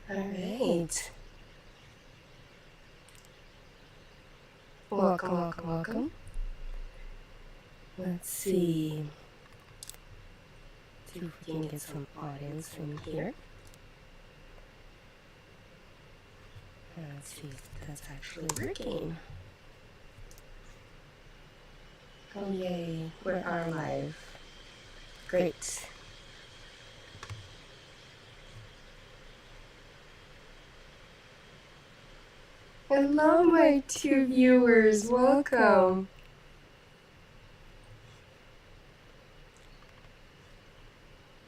All right. Welcome. Let's see if we can get some audience in here. Let's see if that's actually working. Oh yay, we are live. Great. Hello my two viewers, welcome.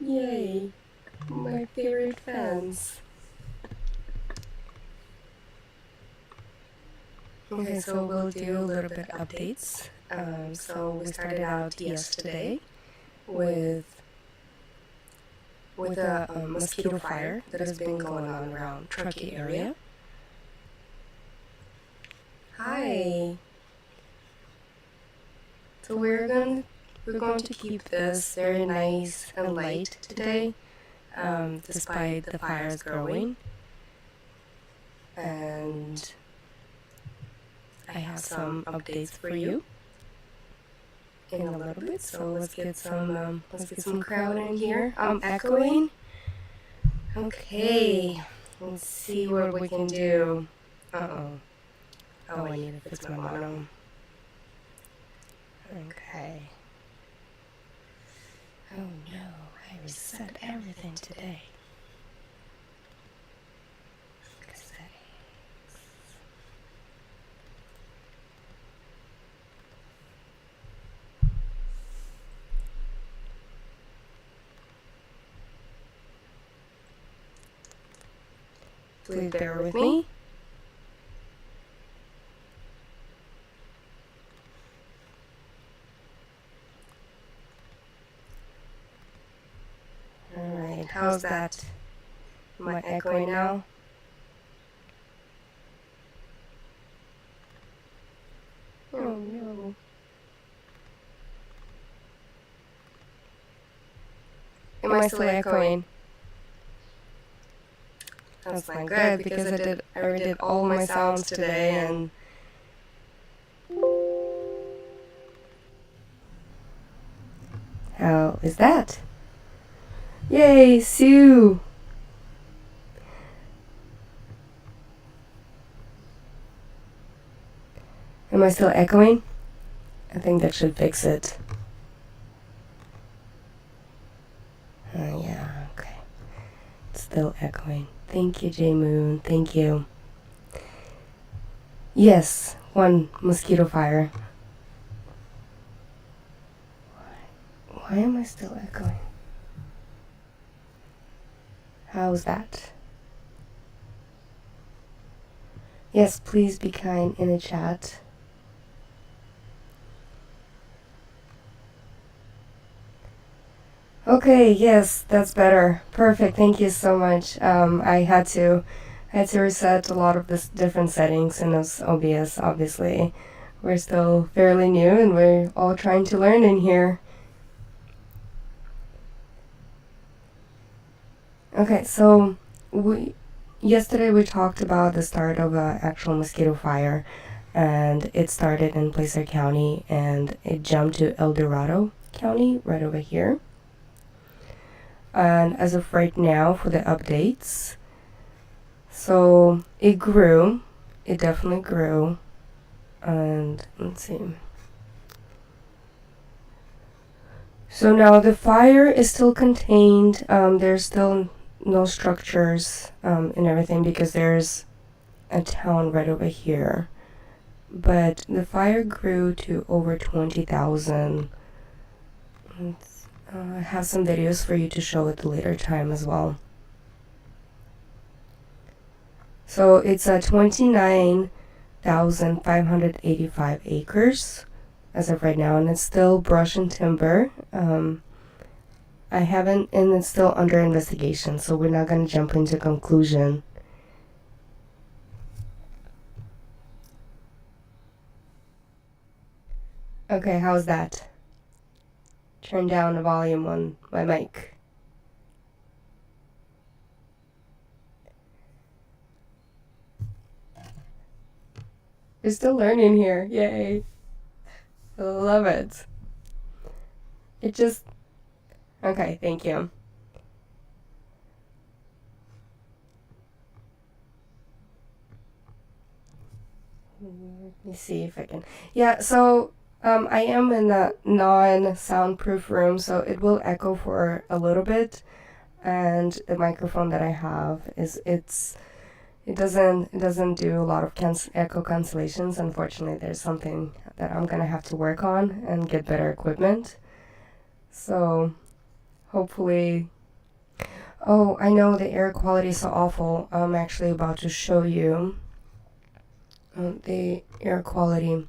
Yay, my favorite fans. Okay, so we'll do a little bit updates. So we started out yesterday with a mosquito fire that has been going on around Truckee area. Hi. So we're going to keep this very nice and light today, despite the fires growing. And I have some updates for you in a little bit. So let's get some crowd in here. I'm echoing. Okay. Let's see what we can do. Oh, I need to fix my mono. Okay. Oh no, I reset everything today. Settings. Please bear with me. Alright, how's that? Am I echoing now? Oh no. Am I still echoing? That's not good because I redid all my sounds today and how is that? Yay, Sue! Am I still echoing? I think that should fix it. Yeah, okay. It's still echoing. Thank you, J Moon. Thank you. Yes, one mosquito fire. Why am I still echoing? How's that? Yes, please be kind in the chat. Okay, yes, that's better. Perfect. Thank you so much. I had to reset a lot of the different settings in this OBS. Obviously, we're still fairly new and we're all trying to learn in here. Okay, so yesterday we talked about the start of an actual mosquito fire, and it started in Placer County and it jumped to El Dorado County right over here. And as of right now, for the updates, so it definitely grew, and let's see. So now the fire is still contained. There's still no structures and everything because there's a town right over here. But the fire grew to over 20,000. I have some videos for you to show at a later time as well. So it's 29,585 acres as of right now, and it's still brush and timber. And it's still under investigation, so we're not going to jump into conclusion. Okay, how's that? Turn down the volume on my mic. We're still learning here. Yay. I love it. It just... Okay, thank you. Let me see if I can... Yeah, so I am in a non-soundproof room, so it will echo for a little bit. And the microphone that I have it doesn't do a lot of echo cancellations. Unfortunately, there's something that I'm gonna have to work on and get better equipment. So hopefully... Oh, I know the air quality is so awful. I'm actually about to show you the air quality.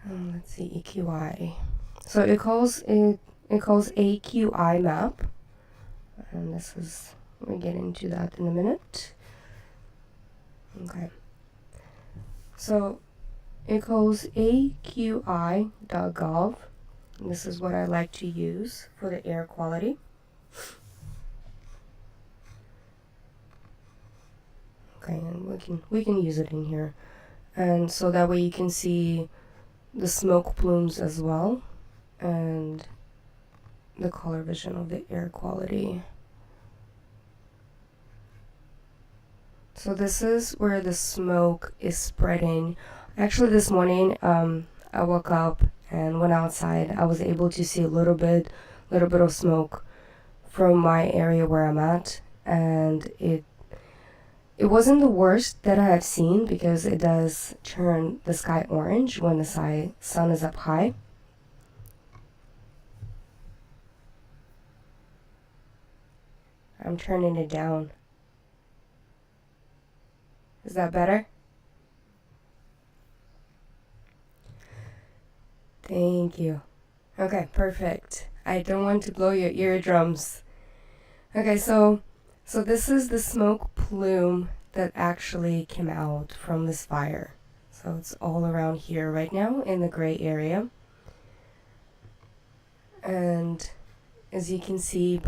Let's see, EQI. So it calls AQI map, and we'll get into that in a minute. Okay. So it calls AQI.gov. This is what I like to use for the air quality. Okay, and we can use it in here, and so that way you can see the smoke plumes as well, and the color vision of the air quality. So this is where the smoke is spreading. Actually, this morning, I woke up and went outside. I was able to see a little bit of smoke from my area where I'm at, and it wasn't the worst that I have seen, because it does turn the sky orange when the sun is up high. I'm turning it down. Is that better? Thank you. Okay, perfect. I don't want to blow your eardrums. Okay, so this is the smoke plume that actually came out from this fire. So it's all around here right now in the gray area. And as you can see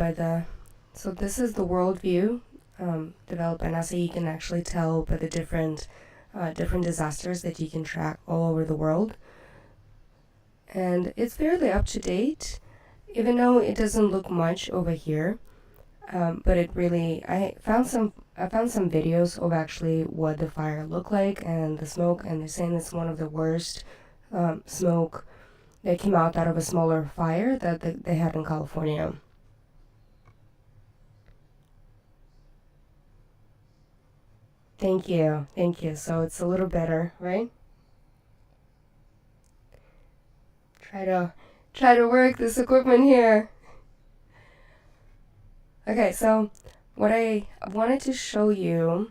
so this is the world view developed by NASA. You can actually tell by the different disasters that you can track all over the world. And it's fairly up to date, even though it doesn't look much over here. But it really, I found some videos of actually what the fire looked like and the smoke, and they're saying it's one of the worst smoke that came out of a smaller fire that they had in California. Thank you. So it's a little better, right? Try to work this equipment here. Okay, so what I wanted to show you,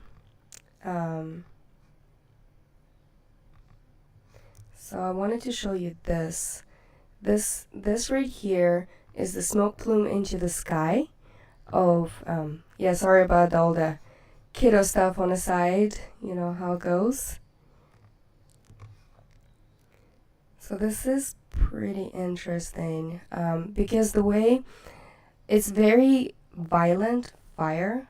this. This right here is the smoke plume into the sky of, sorry about all the kiddo stuff on the side, you know how it goes. So this is pretty interesting, because the way it's very violent fire,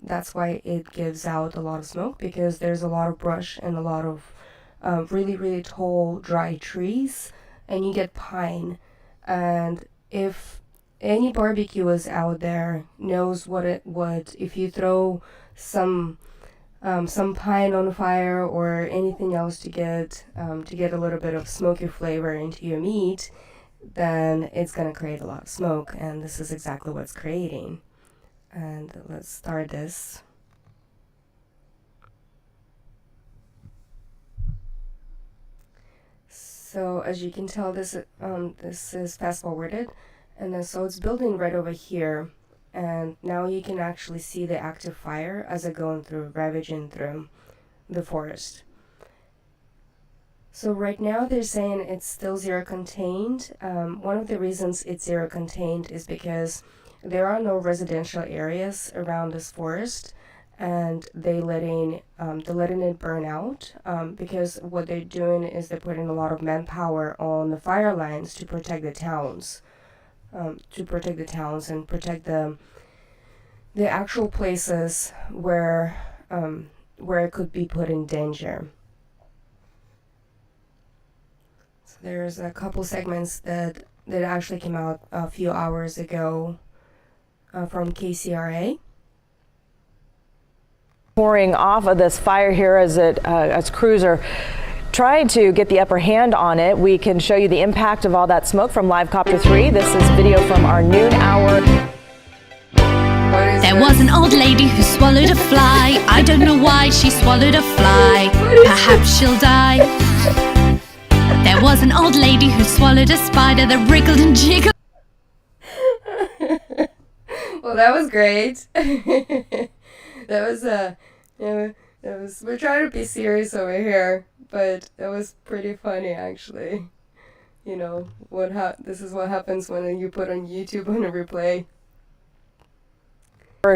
that's why it gives out a lot of smoke, because there's a lot of brush and a lot of really, really tall, dry trees, and you get pine. And if any barbecuers out there knows what if you throw some pine on fire or anything else to get a little bit of smoky flavor into your meat, then it's going to create a lot of smoke, and this is exactly what's creating. And let's start this. So as you can tell, this is fast forwarded, and then so it's building right over here, and now you can actually see the active fire as it going through, ravaging through the forest. So right now they're saying it's still zero contained. One of the reasons it's zero contained is because there are no residential areas around this forest, and they're letting it burn out, because what they're doing is they're putting a lot of manpower on the fire lines to protect the towns, and protect the actual places where it could be put in danger. there's a couple segments that actually came out a few hours ago from KCRA. Pouring off of this fire here as crews are trying to get the upper hand on it. We can show you the impact of all that smoke from Live Copter 3. This is video from our noon hour. There was an old lady who swallowed a fly. I don't know why she swallowed a fly. Perhaps she'll die. There was an old lady who swallowed a spider that wriggled and jiggled. Well, that was great. We're trying to be serious over here, but that was pretty funny, actually. You know, this is what happens when you put on YouTube on a replay.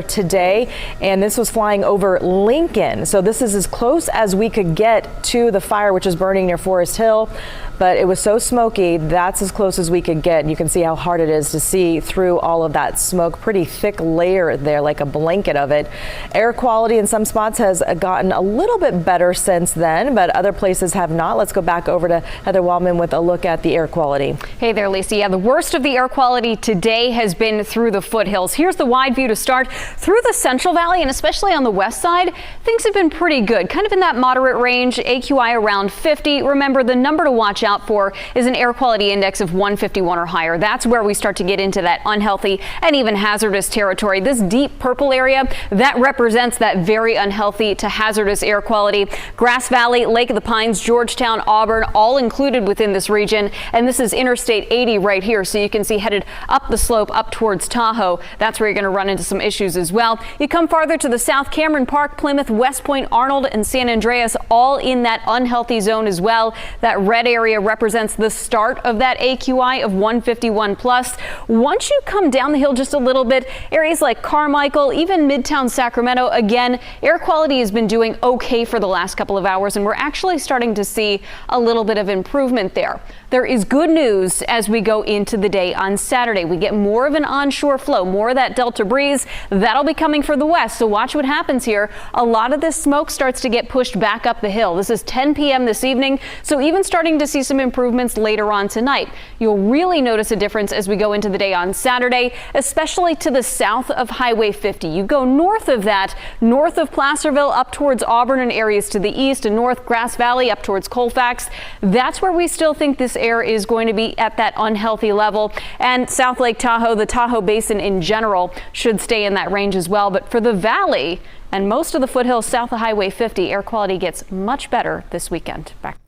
Today, and this was flying over Lincoln, so this is as close as we could get to the fire, which is burning near Forest Hill, but it was so smoky, that's as close as we could get. You can see how hard it is to see through all of that smoke. Pretty thick layer there, like a blanket of it. Air quality in some spots has gotten a little bit better since then, but other places have not. Let's go back over to Heather Waldman with a look at the air quality. Hey there, Lisa. Yeah, the worst of the air quality today has been through the foothills. Here's the wide view to start. Through the Central Valley and especially on the west side, things have been pretty good, kind of in that moderate range, AQI around 50. Remember, the number to watch out for is an air quality index of 151 or higher. That's where we start to get into that unhealthy and even hazardous territory. This deep purple area, that represents that very unhealthy to hazardous air quality. Grass Valley, Lake of the Pines, Georgetown, Auburn, all included within this region. And this is Interstate 80 right here. So you can see headed up the slope up towards Tahoe. That's where you're going to run into some issues as well. You come farther to the south, Cameron Park, Plymouth, West Point, Arnold, and San Andreas, all in that unhealthy zone as well. That red area represents the start of that AQI of 151 plus. Once you come down the hill just a little bit, areas like Carmichael, even Midtown Sacramento, again, air quality has been doing okay for the last couple of hours, and we're actually starting to see a little bit of improvement there. There is good news as we go into the day on Saturday. We get more of an onshore flow, more of that Delta breeze. That'll be coming for the west, so watch what happens here. A lot of this smoke starts to get pushed back up the hill. This is 10 p.m. this evening, so even starting to see some improvements later on tonight. You'll really notice a difference as we go into the day on Saturday, especially to the south of Highway 50. You go north of that, north of Placerville, up towards Auburn and areas to the east, and north Grass Valley up towards Colfax. That's where we still think this air is going to be at that unhealthy level. And South Lake Tahoe, the Tahoe Basin in general, should stay in that range as well. But for the valley and most of the foothills south of Highway 50, air quality gets much better this weekend. Back.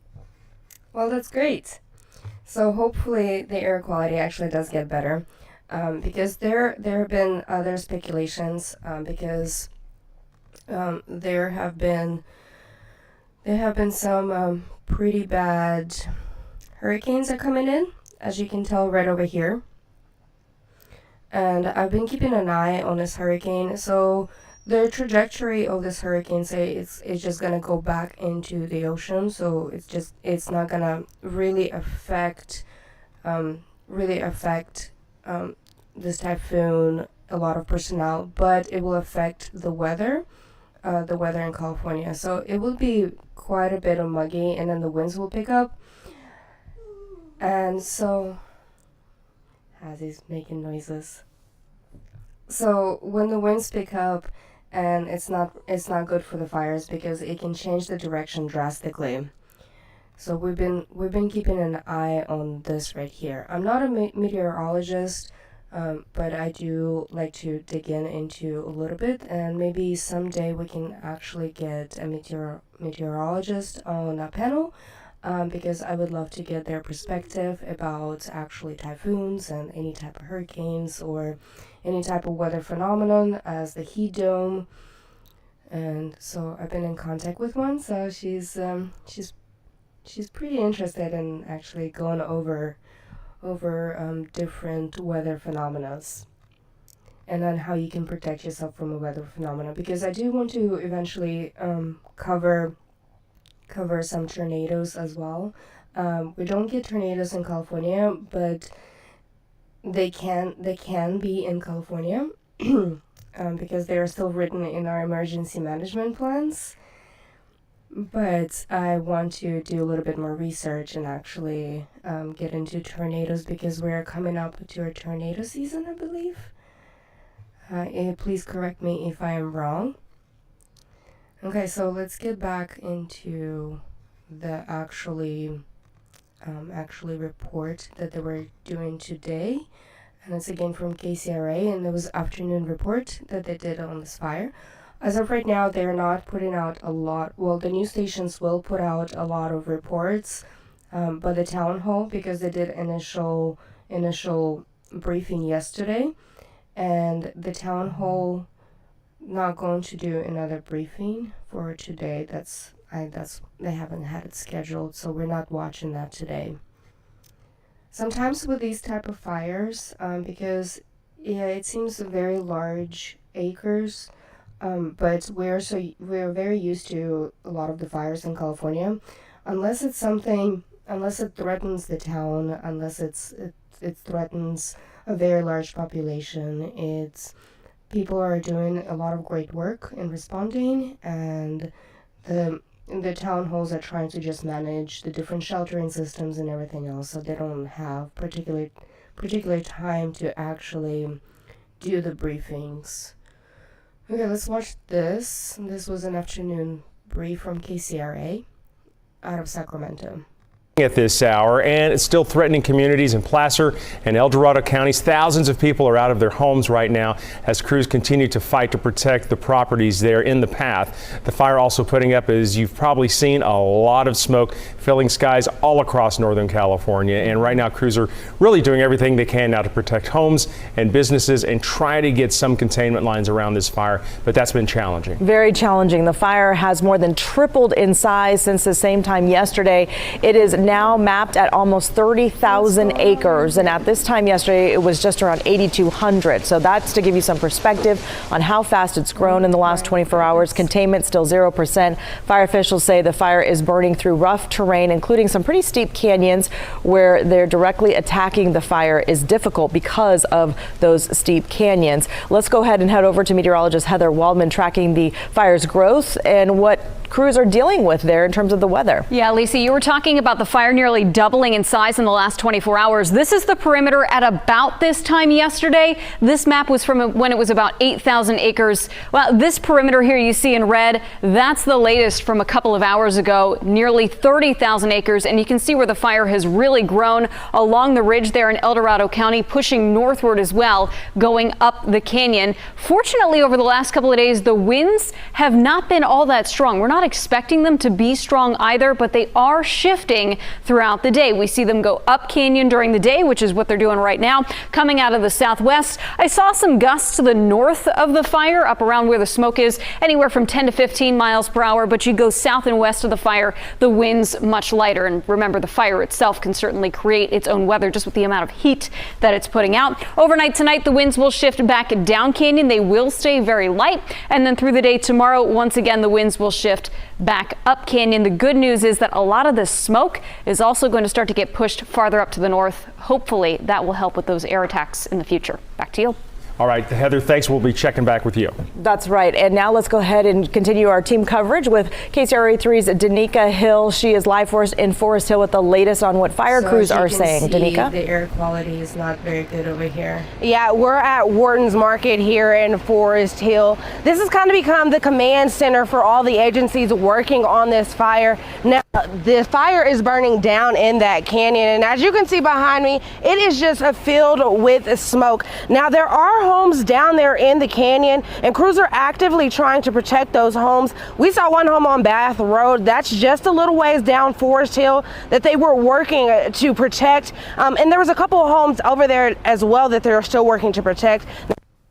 Well, that's great. So hopefully the air quality actually does get better, because there have been other speculations, because there have been some pretty bad hurricanes are coming in, as you can tell right over here. And I've been keeping an eye on this hurricane. So the trajectory of this hurricane, say it's just gonna go back into the ocean. So it's not gonna really affect this typhoon, a lot of personnel, but it will affect the weather in California. So it will be quite a bit of muggy, and then the winds will pick up. And so, as he's making noises. So when the winds pick up, and it's not good for the fires because it can change the direction drastically. So we've been keeping an eye on this right here. I'm not a meteorologist, but I do like to dig into a little bit, and maybe someday we can actually get a meteorologist on a panel. Because I would love to get their perspective about actually typhoons and any type of hurricanes or any type of weather phenomenon as the heat dome. And so I've been in contact with one, so she's pretty interested in actually going over different weather phenomena, and then how you can protect yourself from a weather phenomenon. Because I do want to eventually cover some tornadoes as well. We don't get tornadoes in California, but they can be in California because they are still written in our emergency management plans. But I want to do a little bit more research and actually get into tornadoes because we're coming up to a tornado season, I believe. Please correct me if I am wrong. Okay, so let's get back into the actually report that they were doing today. And it's again from KCRA, and it was afternoon report that they did on this fire. As of right now, they're not putting out a lot. Well, the news stations will put out a lot of reports, but the town hall, because they did initial briefing yesterday, and the town hall not going to do another briefing for today. They haven't had it scheduled, so we're not watching that today. Sometimes with these type of fires, because it seems very large acres. But we're very used to a lot of the fires in California, unless it threatens the town, unless it threatens a very large population. People are doing a lot of great work in responding, and the town halls are trying to just manage the different sheltering systems and everything else, so they don't have particular time to actually do the briefings. Okay, let's watch this. This was an afternoon brief from KCRA out of Sacramento. At this hour, and it's still threatening communities in Placer and El Dorado counties. Thousands of people are out of their homes right now as crews continue to fight to protect the properties there in the path. The fire also putting up, as you've probably seen, a lot of smoke filling skies all across Northern California. And right now crews are really doing everything they can now to protect homes and businesses and try to get some containment lines around this fire, but that's been challenging. Very challenging. The fire has more than tripled in size since the same time yesterday. It is now mapped at almost 30,000 acres, and at this time yesterday it was just around 8,200. So that's to give you some perspective on how fast it's grown in the last 24 hours. Containment still 0%. Fire officials say the fire is burning through rough terrain, including some pretty steep canyons where they're directly attacking the fire is difficult because of those steep canyons. Let's go ahead and head over to meteorologist Heather Waldman tracking the fire's growth and what crews are dealing with there in terms of the weather. Yeah, Lisa, you were talking about the fire nearly doubling in size in the last 24 hours. This is the perimeter at about this time yesterday. This map was from when it was about 8,000 acres. Well, this perimeter here you see in red, that's the latest from a couple of hours ago, nearly 30,000 acres. And you can see where the fire has really grown along the ridge there in El Dorado County, pushing northward as well, going up the canyon. Fortunately, over the last couple of days, the winds have not been all that strong. We're not expecting them to be strong either, but they are shifting throughout the day. We see them go up canyon during the day, which is what they're doing right now, coming out of the southwest. I saw some gusts to the north of the fire, up around where the smoke is, anywhere from 10 to 15 miles per hour, but you go south and west of the fire, the wind's much lighter. And remember, the fire itself can certainly create its own weather just with the amount of heat that it's putting out. Overnight tonight, the winds will shift back down canyon. They will stay very light, and then through the day tomorrow, once again, the winds will shift back up canyon. The good news is that a lot of this smoke is also going to start to get pushed farther up to the north. Hopefully that will help with those air attacks in the future. Back to you. All right, Heather, thanks. We'll be checking back with you. That's right. And now let's go ahead and continue our team coverage with KCRA 3's Danica Hill. She is live for us in Forest Hill with the latest on what fire crews are saying. Danica? The air quality is not very good over here. Yeah, we're at Wharton's Market here in Forest Hill. This has kind of become the command center for all the agencies working on this fire. Now, the fire is burning down in that canyon, and as you can see behind me, it is just filled with smoke. Now, there are homes down there in the canyon, and crews are actively trying to protect those homes. We saw one home on Bath Road. That's just a little ways down Forest Hill that they were working to protect. And there was a couple of homes over there as well that they're still working to protect.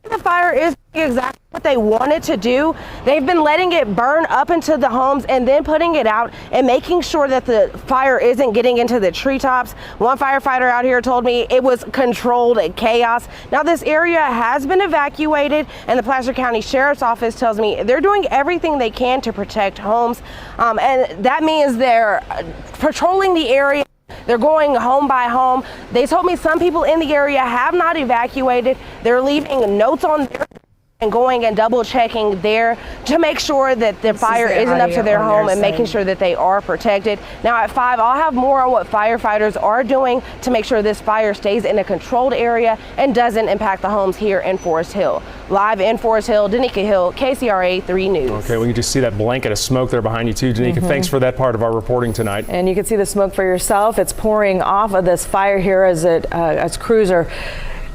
The fire is exactly what they wanted to do. They've been letting it burn up into the homes and then putting it out and making sure that the fire isn't getting into the treetops. One firefighter out here told me it was controlled chaos. Now this area has been evacuated, and the Placer County Sheriff's Office tells me they're doing everything they can to protect homes, and that means they're patrolling the area. They're going home by home. They told me some people in the area have not evacuated. They're leaving notes on their and going and double checking there to make sure that the fire isn't up to their home and making sure that they are protected. Now at 5, I'll have more on what firefighters are doing to make sure this fire stays in a controlled area and doesn't impact the homes here in Forest Hill. Live in Forest Hill, Danica Hill, KCRA 3 News. Okay, we can just see that blanket of smoke there behind you too, Danica. Thanks for that part of our reporting tonight. And you can see the smoke for yourself. It's pouring off of this fire here as crews are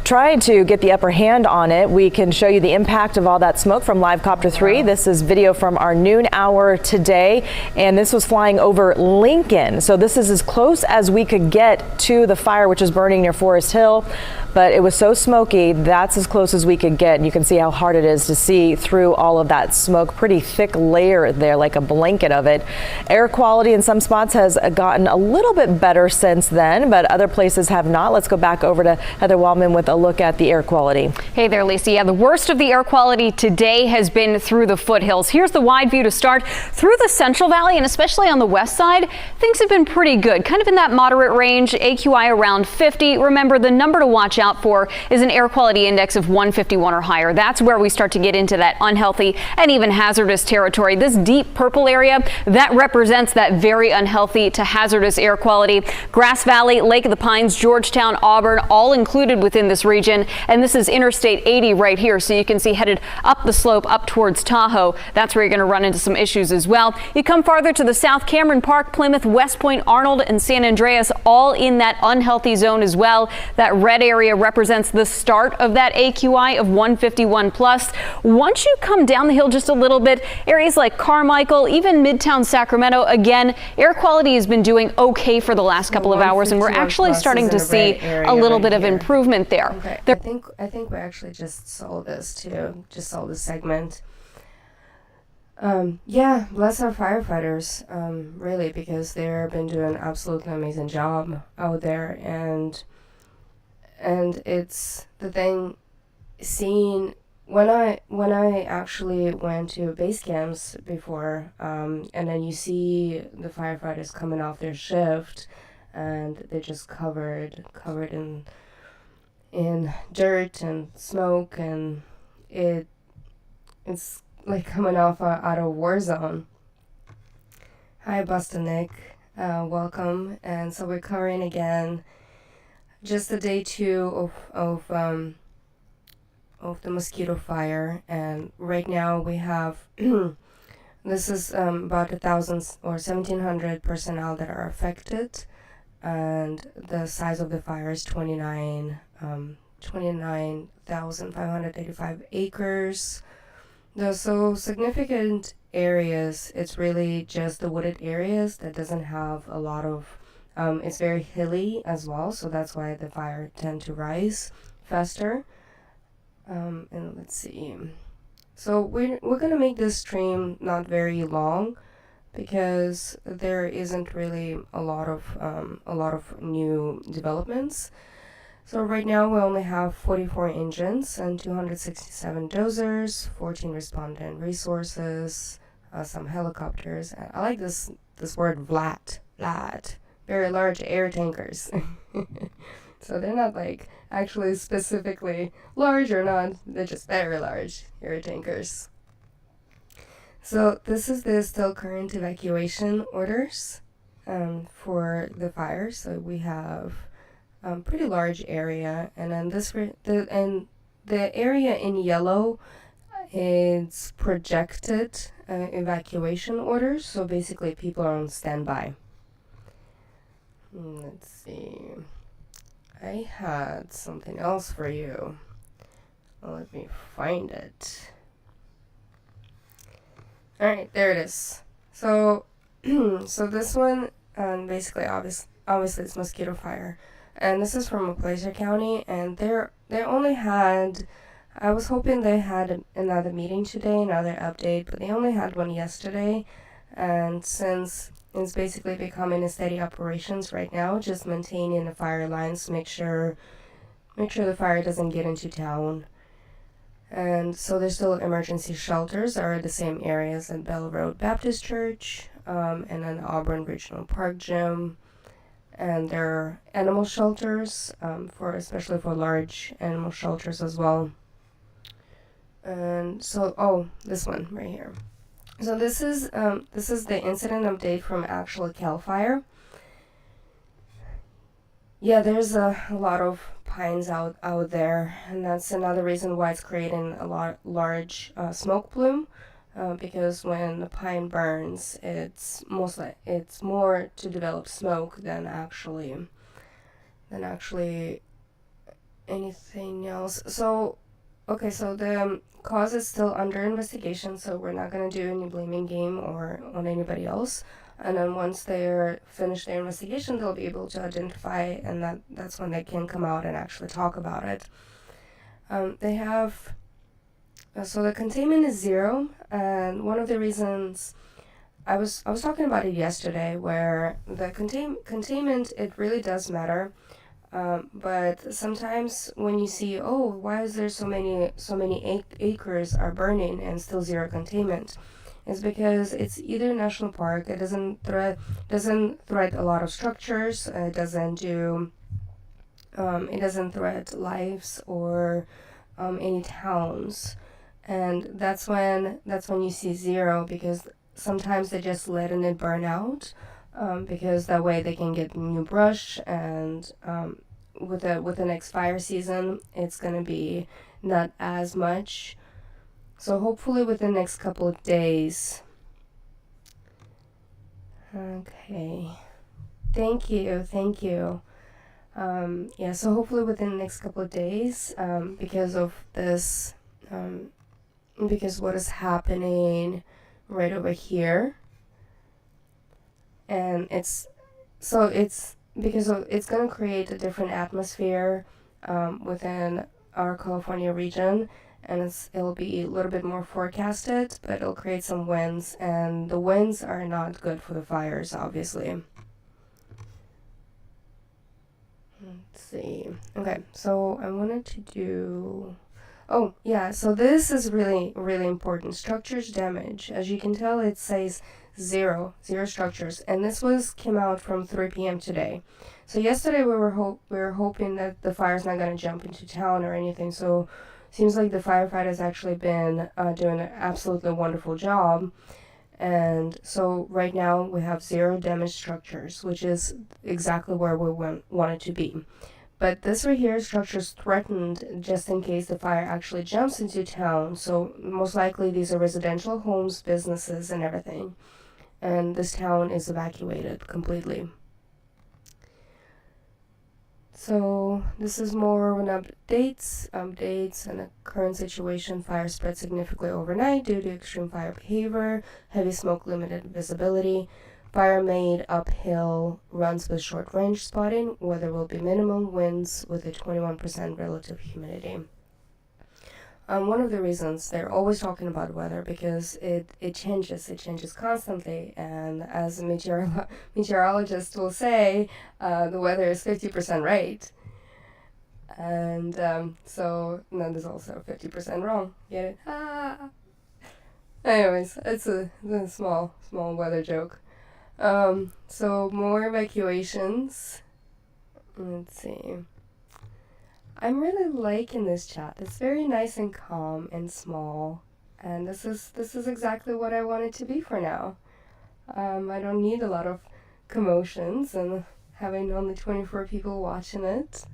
trying to get the upper hand on it. We can show you the impact of all that smoke from Live Copter 3. This is video from our noon hour today, and this was flying over Lincoln. So this is as close as we could get to the fire, which is burning near Forest Hill, but it was so smoky, that's as close as we could get. And you can see how hard it is to see through all of that smoke. Pretty thick layer there, like a blanket of it. Air quality in some spots has gotten a little bit better since then, but other places have not. Let's go back over to Heather Wallman with a look at the air quality. Hey there, Lisa. Yeah, the worst of the air quality today has been through the foothills. Here's the wide view to start. Through the Central Valley and especially on the west side, things have been pretty good, kind of in that moderate range, AQI around 50. Remember, the number to watch out for is an air quality index of 151 or higher. That's where we start to get into that unhealthy and even hazardous territory. This deep purple area, that represents that very unhealthy to hazardous air quality. Grass Valley, Lake of the Pines, Georgetown, Auburn, all included within this region. And this is Interstate 80 right here. So you can see headed up the slope up towards Tahoe. That's where you're going to run into some issues as well. You come farther to the south, Cameron Park, Plymouth, West Point, Arnold, and San Andreas, all in that unhealthy zone as well. That red area represents the start of that AQI of 151 plus. Once you come down the hill just a little bit, areas like Carmichael, even Midtown Sacramento, again, air quality has been doing okay for the last couple of hours, and we're actually starting to see a little bit of improvement there. Okay. I think we actually just saw this too. Just saw this segment. Yeah, bless our firefighters, really, because they've been doing an absolutely amazing job out there, and it's the thing seeing when I actually went to base camps before, and then you see the firefighters coming off their shift, and they're just covered in dirt and smoke, and it's like coming off out of a war zone. Hi, Boston Nick, welcome. And so we're covering again just the day 2 of the Mosquito fire, and right now we have this is about 1,000 or 1,700 personnel that are affected, and the size of the fire is 29,585 acres. There's so significant areas. It's really just the wooded areas that doesn't have a lot of. It's very hilly as well, so that's why the fire tend to rise faster. And let's see. So we're gonna make this stream not very long, because there isn't really a lot of new developments. So right now we only have 44 engines and 267 dozers, 14 respondent resources, some helicopters. I like this word VLAT, very large air tankers. So they're not like actually specifically large or not, they're just very large air tankers. So this is the still current evacuation orders for the fire. So we have pretty large area, and then the area in yellow is projected evacuation orders. So basically people are on standby. Let's see. I had something else for you. Let me find it. All right, there it is. So, so this one, basically, obviously, it's Mosquito fire, and this is from Placer County, and they only had. I was hoping they had another meeting today, another update, but they only had one yesterday, and since it's basically becoming a steady operations right now, just maintaining the fire lines to make sure the fire doesn't get into town. And so there's still emergency shelters are the same areas at Bell Road Baptist Church, and then Auburn Regional Park Gym, and there are animal shelters, especially for large animal shelters as well. And so, oh, this one right here. So this is the incident update from actual Cal Fire. Yeah, there's a lot of pines out there, and that's another reason why it's creating a large smoke plume. Because when the pine burns, it's more to develop smoke than actually anything else. So, okay, so the cause is still under investigation, so we're not gonna do any blaming game or on anybody else. And then once they're finished their investigation, they'll be able to identify, and that's when they can come out and actually talk about it. They have so the containment is 0, and one of the reasons I was talking about it yesterday, where the containment, it really does matter. But sometimes when you see, oh, why is there so many acres are burning and still 0 containment, it's because it's either national park. It doesn't threat a lot of structures. It doesn't threat lives or any towns, and that's when you see 0, because sometimes they're just letting it burn out. Because that way they can get new brush, and with the next fire season, it's gonna be not as much. So hopefully within the next couple of days. Okay, thank you. Yeah, so hopefully within the next couple of days, because of this, because what is happening right over here. And it's because it's going to create a different atmosphere within our California region, and it'll be a little bit more forecasted, but it'll create some winds, and the winds are not good for the fires, obviously. Let's see. Okay, so I wanted to do... Oh, yeah, so this is really, really important. Structures damage. As you can tell, it says 0 structures, and this came out from 3 p.m. today. So yesterday we were hoping that the fire's not going to jump into town or anything, so seems like the firefighters actually been doing an absolutely wonderful job. And so right now we have 0 damaged structures, which is exactly where we want it to be. But this right here, structures threatened just in case the fire actually jumps into town. So most likely these are residential homes, businesses, and everything. And this town is evacuated completely. So this is more of an updates and the current situation. Fire spread significantly overnight due to extreme fire behavior, heavy smoke, limited visibility. Fire made uphill runs with short range spotting. Weather will be minimum, winds with a 21% relative humidity. One of the reasons they're always talking about weather, because it changes constantly, and as meteorologists will say, the weather is 50% right, and so that is also 50% wrong. Get it? Ah. Anyways, it's a small weather joke. So more evacuations. Let's see. I'm really liking this chat. It's very nice and calm and small, and this is exactly what I want it to be for now. I don't need a lot of commotions and having only 24 people watching it.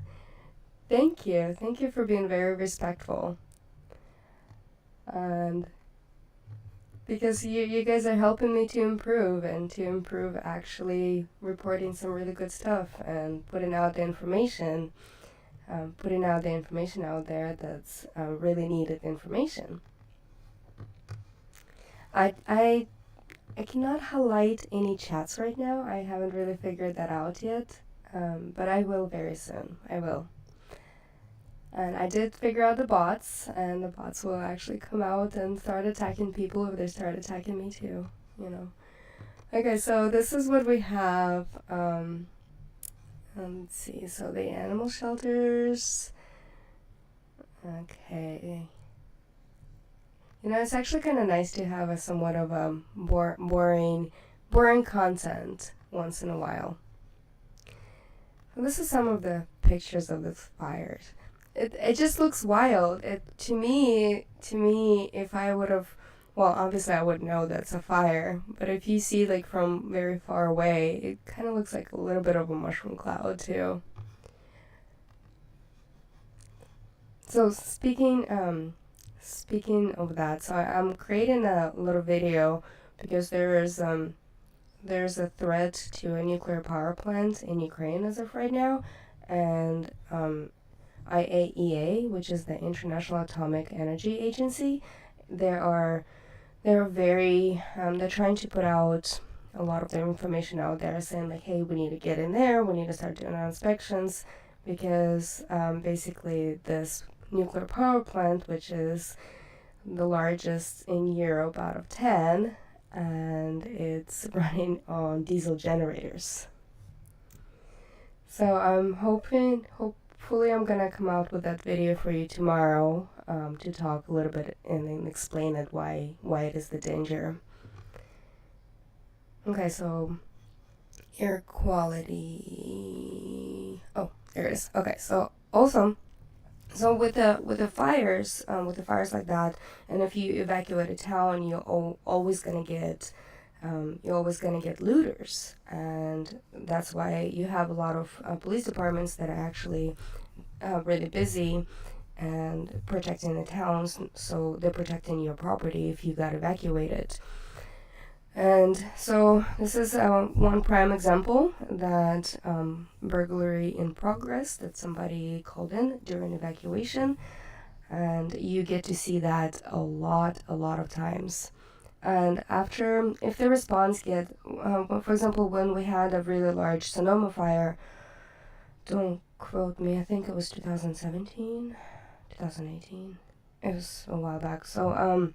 Thank you for being very respectful, and because you guys are helping me to improve actually reporting some really good stuff and putting out the information out there that's really needed information. I cannot highlight any chats right now. I haven't really figured that out yet, but I will very soon. I will. And I did figure out the bots, and the bots will actually come out and start attacking people if they start attacking me too, you know. Okay, so this is what we have. Let's see, so the animal shelters. Okay. You know, it's actually kind of nice to have a somewhat of a boring content once in a while. So this is some of the pictures of the fires. it just looks wild. To me, if I would have, well, obviously I would know that's a fire, but if you see like from very far away, it kind of looks like a little bit of a mushroom cloud too. So speaking of that, so I'm creating a little video because there's a threat to a nuclear power plant in Ukraine as of right now, and IAEA, which is the International Atomic Energy Agency, they're trying to put out a lot of their information out there, saying like, hey, we need to get in there, we need to start doing our inspections, because basically this nuclear power plant, which is the largest in Europe out of 10, and it's running on diesel generators. So I'm hopefully I'm gonna come out with that video for you tomorrow, to talk a little bit and then explain it why it is the danger. Okay, so air quality. Oh, there it is. Okay, so also, so with the fires like that, and if you evacuate a town, you're always gonna get looters, and that's why you have a lot of police departments that are actually really busy and protecting the towns. So they're protecting your property if you got evacuated. And so this is one prime example that burglary in progress that somebody called in during evacuation, and you get to see that a lot of times. And after, if the response for example, when we had a really large Sonoma fire, don't quote me, I think it was 2017, 2018, it was a while back. So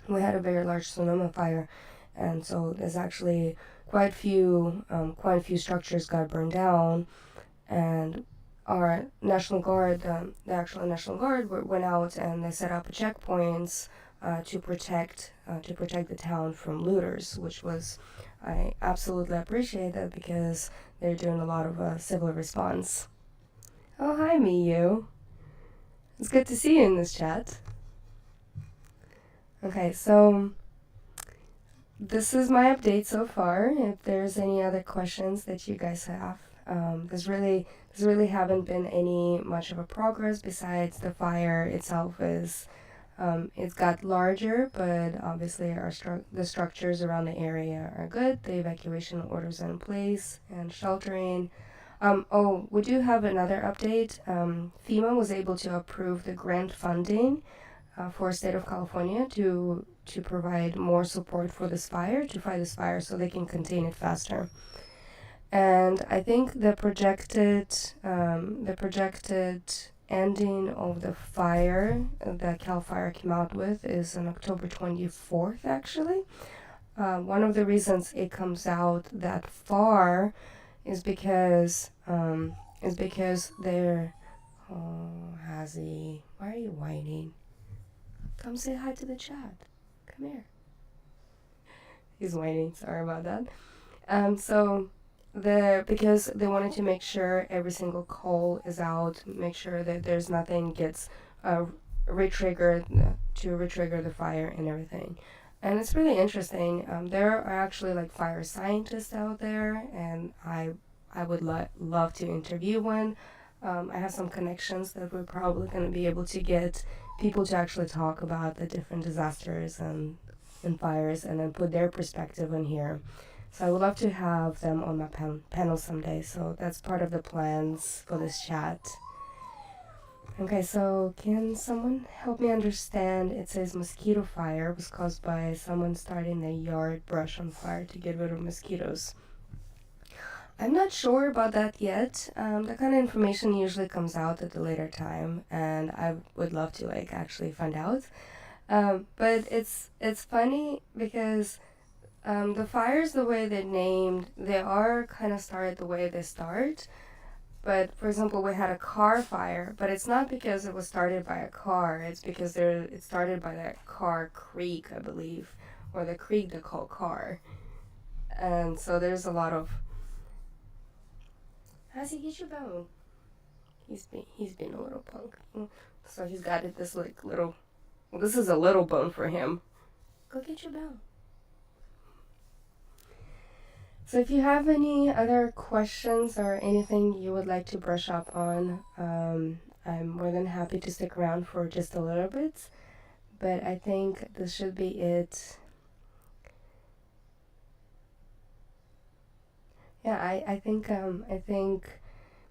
we had a very large Sonoma fire, and so there's actually quite a few structures got burned down, and our National Guard, the actual National Guard, went out and they set up checkpoints to protect the town from looters, which was, I absolutely appreciate that, because they're doing a lot of civil response. Oh, hi, Miyu. It's good to see you in this chat. Okay, so this is my update so far. If there's any other questions that you guys have, there's really haven't been any much of a progress besides the fire itself is. It's got larger, but obviously the structures around the area are good. The evacuation orders are in place and sheltering. We do have another update. FEMA was able to approve the grant funding for state of California to provide more support for this fire, to fight this fire so they can contain it faster. And I think the projected ending of the fire that Cal Fire came out with is on October 24th, actually. One of the reasons it comes out that far is because they're... Oh, Hazzy, why are you whining? Come say hi to the chat. Come here. He's whining, sorry about that. Because they wanted to make sure every single coal is out, make sure that there's nothing gets re-triggered to re-trigger the fire and everything. And it's really interesting. There are actually like fire scientists out there, and I would love to interview one. I have some connections that we're probably going to be able to get people to actually talk about the different disasters and fires, and then put their perspective in here. So I would love to have them on my panel someday. So that's part of the plans for this chat. Okay, so can someone help me understand? It says mosquito fire was caused by someone starting their yard brush on fire to get rid of mosquitoes. I'm not sure about that yet. That kind of information usually comes out at a later time, and I would love to actually find out. But it's funny because the fires, the way they're named, they are kind of started the way they start. But for example, we had a car fire, but it's not because it was started by a car. It's because it started by that car creek, I believe, or the creek they call car. And so there's a lot of... Hazzy, get your bone. he's been a little punk. So he's got it this like little. Well, this is a little bone for him. Go get your bone. So if you have any other questions or anything you would like to brush up on, I'm more than happy to stick around for just a little bit. But I think this should be it. Yeah, I think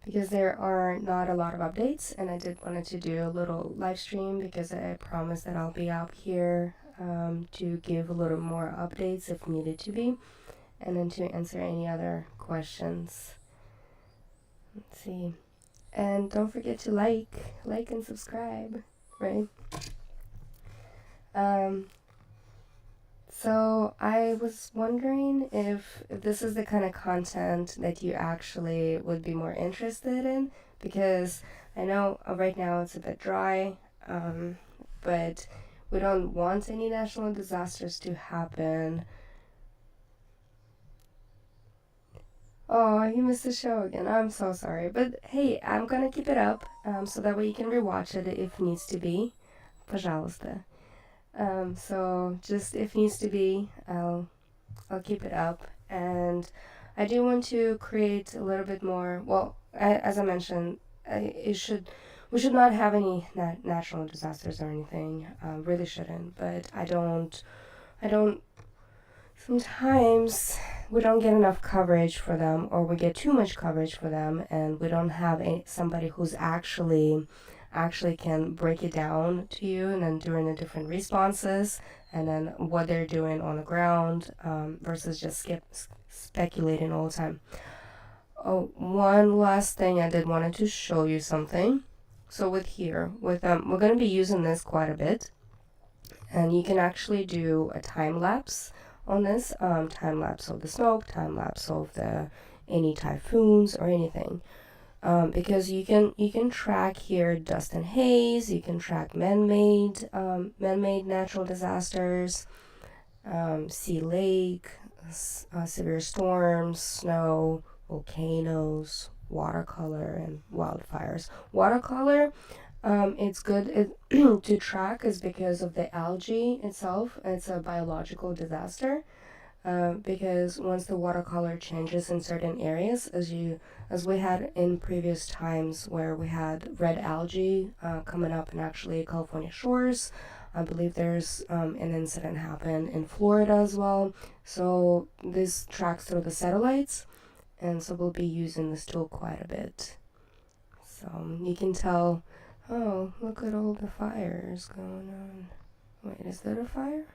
because there are not a lot of updates, and I did wanted to do a little live stream because I promised that I'll be out here to give a little more updates if needed to be, and then to answer any other questions. Let's see, and don't forget to like and subscribe, right? So I was wondering if this is the kind of content that you actually would be more interested in, because I know right now it's a bit dry, but we don't want any national disasters to happen. Oh, you missed the show again. I'm so sorry. But hey, I'm gonna keep it up so that way you can rewatch it if needs to be. Пожалуйста. So just if needs to be, I'll keep it up, and I do want to create a little bit more. Well, as I mentioned, we should not have any natural disasters or anything. Really shouldn't. But I don't. Sometimes we don't get enough coverage for them, or we get too much coverage for them, and we don't have somebody who's actually can break it down to you, and then doing the different responses, and then what they're doing on the ground, versus just speculating all the time. Oh, one last thing I did wanted to show you something. So we're going to be using this quite a bit, and you can actually do a time lapse on this, time lapse of the smoke, time lapse of any typhoons or anything. Because you can track here dust and haze, you can track man-made natural disasters, sea lake, severe storms, snow, volcanoes, watercolor, and wildfires. Watercolor, it's good to track is because of the algae itself. It's a biological disaster. Because once the watercolor changes in certain areas, as we had in previous times where we had red algae coming up in actually California shores, I believe there's an incident happened in Florida as well. So this tracks through the satellites, and so we'll be using this tool quite a bit. So you can tell, oh, look at all the fires going on. Wait, is that a fire?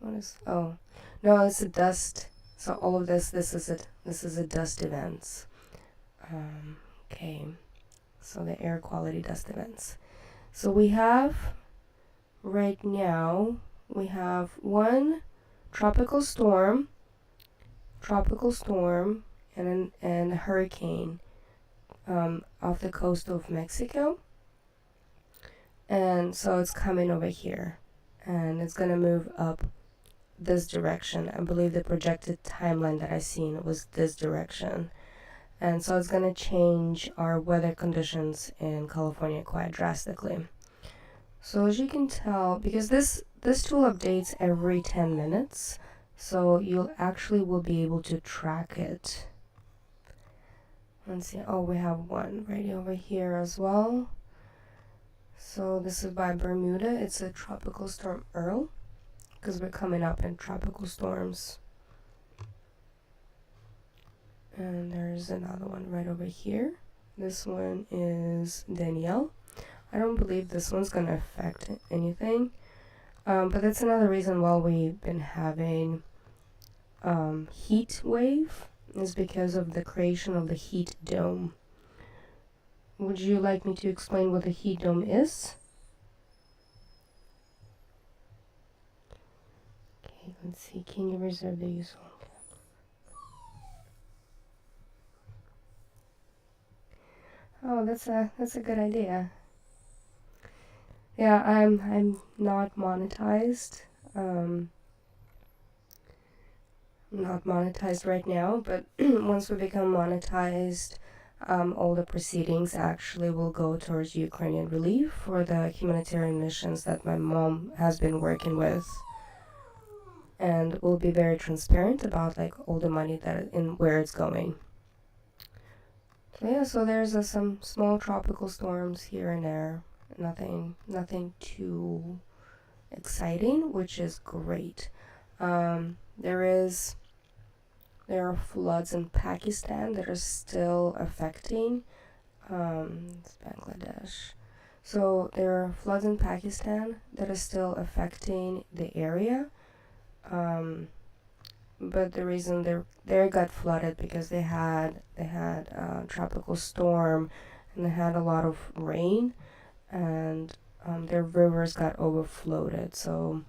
What is? Oh, no, it's a dust. So all of this is it. This is a dust events. Okay, so the air quality dust events. So we have right now one tropical storm, and a hurricane off the coast of Mexico, and so it's coming over here, and it's gonna move up this direction. I believe the projected timeline that I seen was this direction, and so it's going to change our weather conditions in California quite drastically. So as you can tell, because this tool updates every 10 minutes, so you actually will be able to track it. Let's see. Oh, we have one right over here as well. So this is by Bermuda. It's a tropical storm Earl, because we're coming up in tropical storms. And there's another one right over here. This one is Danielle. I don't believe this one's gonna affect anything, but that's another reason why we've been having heat wave, is because of the creation of the heat dome. Would you like me to explain what the heat dome is? Let's see, can you reserve the use on camera? Oh, that's a good idea. Yeah, I'm not monetized. Not monetized right now, but once we become monetized, all the proceedings actually will go towards Ukrainian relief for the humanitarian missions that my mom has been working with. And we'll be very transparent about like all the money that and where it's going. So yeah, so there's some small tropical storms here and there. Nothing too exciting, which is great. There are floods in Pakistan that are still affecting it's Bangladesh. So there are floods in Pakistan that are still affecting the area. But the reason they got flooded because they had a tropical storm and they had a lot of rain, and their rivers got overflowed. So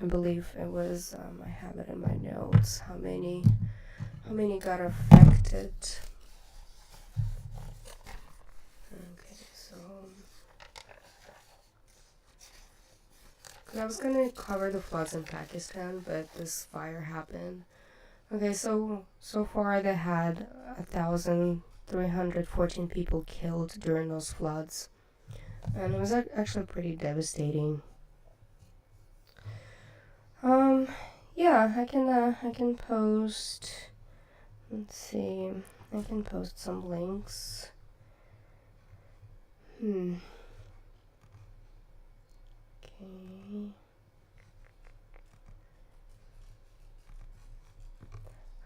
I believe it was I have it in my notes how many got affected. Okay, so 'cause I was gonna cover the floods in Pakistan, but this fire happened. Okay, so far they had 1,314 people killed during those floods, and it was actually pretty devastating. Yeah, I can post. Let's see, I can post some links. Okay.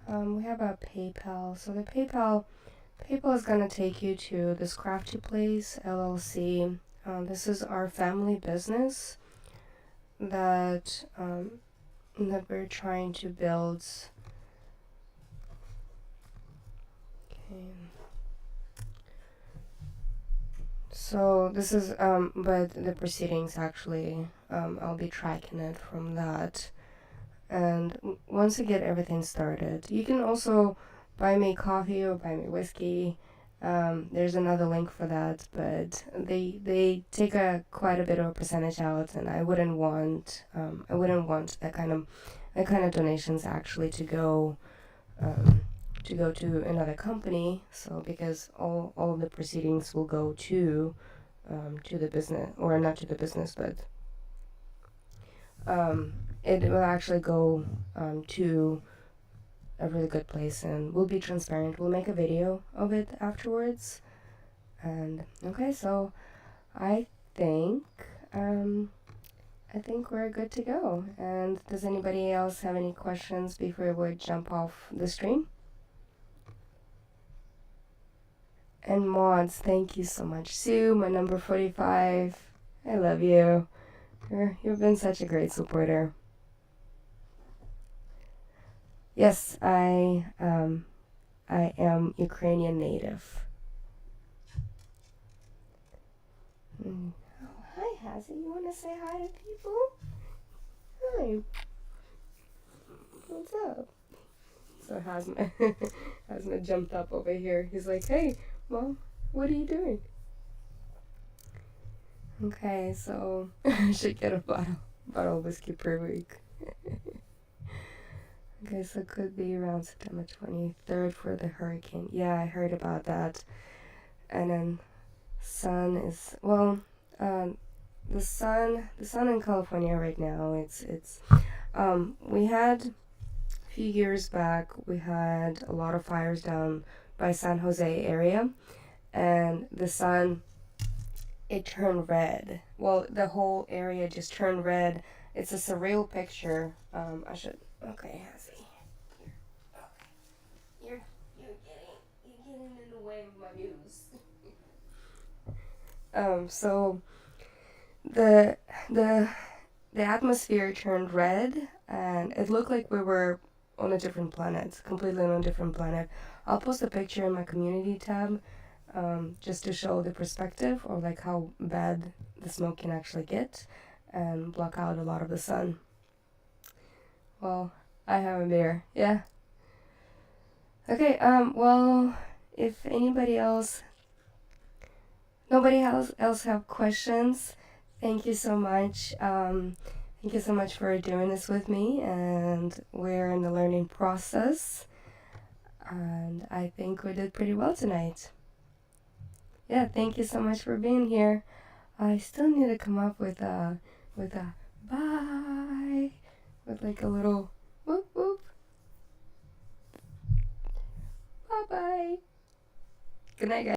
We have a PayPal. So the PayPal is gonna take you to this Crafty Place LLC. This is our family business that we're trying to build. Okay. So this is but the proceedings actually I'll be tracking it from that. And once you get everything started, you can also buy me coffee or buy me whiskey. There's another link for that, but they take quite a bit of a percentage out, and I wouldn't want that kind of donations actually to go to another company. So because all of the proceedings will go to the business, or not to the business, but it will actually go to a really good place, and we'll be transparent. We'll make a video of it afterwards. And okay, so I think we're good to go. And does anybody else have any questions before we jump off the stream? And mods, thank you so much. Sue, my number 45, I love you. You've been such a great supporter. Yes, I am Ukrainian native. Oh, hi, Hazzy. You want to say hi to people? Hi. What's up? So Hazma jumped up over here. He's like, hey, Mom, what are you doing? Okay, so I should get a bottle of whiskey per week. Okay, so it could be around September 23rd for the hurricane. Yeah, I heard about that. And then sun is, well, the sun in California right now, it's we had a few years back, we had a lot of fires down by San Jose area, and the sun, it turned red. Well, the whole area just turned red. It's a surreal picture. Okay, Hazzy. You're getting in the way of my views. So the atmosphere turned red, and it looked like we were on a different planet, completely on a different planet. I'll post a picture in my community tab, just to show the perspective of like how bad the smoke can actually get and block out a lot of the sun. Well, I have a beer. Yeah. Okay, well, if nobody else have questions, thank you so much. Thank you so much for doing this with me, and we're in the learning process. and I think we did pretty well tonight. Yeah, thank you so much for being here. I still need to come up with a bye, with like a little whoop whoop. Bye bye. Good night, guys.